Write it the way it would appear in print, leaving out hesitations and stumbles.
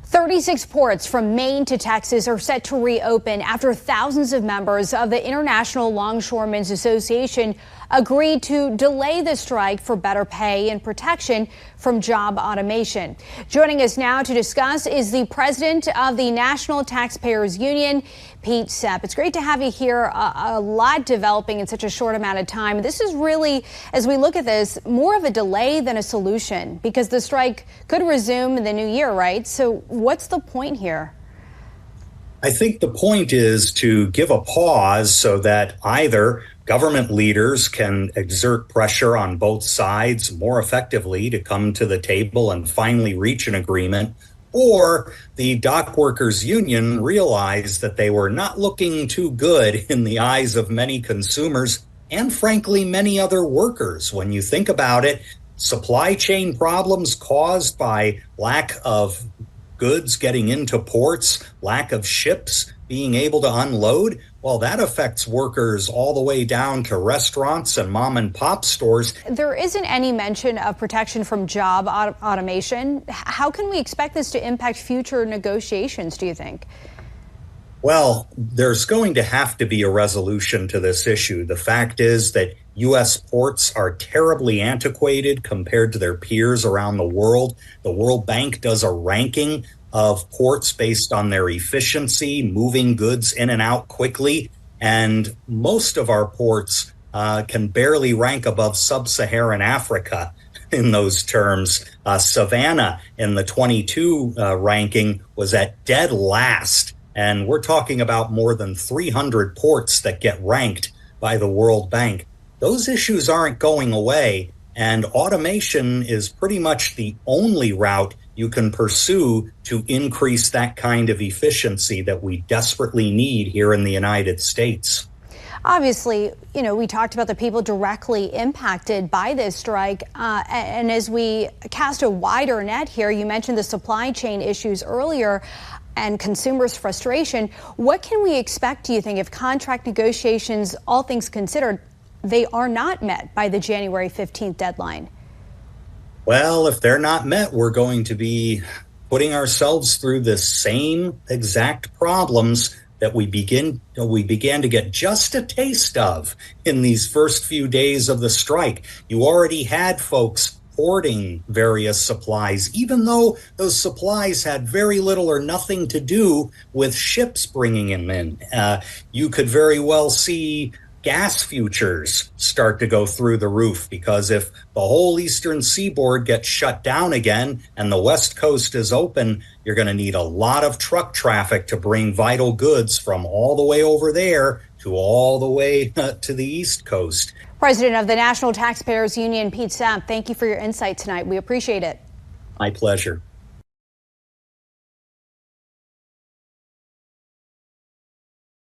36 ports from Maine to Texas are set to reopen after thousands of members of the International Longshoremen's Association agreed to delay the strike for better pay and protection from job automation. Joining us now to discuss is the president of the National Taxpayers Union, Pete Sepp. It's great to have you here. A lot developing in such a short amount of time. This is really, as we look at this, more of a delay than a solution because the strike could resume in the new year, right? So what's the point here? I think the point is to give a pause so that either government leaders can exert pressure on both sides more effectively to come to the table and finally reach an agreement, or the dock workers union realized that they were not looking too good in the eyes of many consumers and frankly many other workers. When you think about it, supply chain problems caused by lack of goods getting into ports, lack of ships being able to unload, well, that affects workers all the way down to restaurants and mom and pop stores. There isn't any mention of protection from job automation. How can we expect this to impact future negotiations, do you think? Well, there's going to have to be a resolution to this issue. The fact is that U.S. ports are terribly antiquated compared to their peers around the world. The World Bank does a ranking of ports based on their efficiency, moving goods in and out quickly. And most of our ports can barely rank above sub-Saharan Africa in those terms. Savannah in the 22 ranking was at dead last. And we're talking about more than 300 ports that get ranked by the World Bank. Those issues aren't going away, and automation is pretty much the only route you can pursue to increase that kind of efficiency that we desperately need here in the United States. Obviously, we talked about the people directly impacted by this strike. And as we cast a wider net here, you mentioned the supply chain issues earlier and consumers' frustration. What can we expect, do you think, if contract negotiations, all things considered, they are not met by the January 15th deadline? Well, if they're not met, we're going to be putting ourselves through the same exact problems that we began to get just a taste of in these first few days of the strike. You already had folks hoarding various supplies, even though those supplies had very little or nothing to do with ships bringing them in. You could very well see gas futures start to go through the roof, because if the whole eastern seaboard gets shut down again and the West Coast is open, you're going to need a lot of truck traffic to bring vital goods from all the way over there to all the way to the East Coast. President of the National Taxpayers Union, Pete Sepp, thank you for your insight tonight. We appreciate it. My pleasure.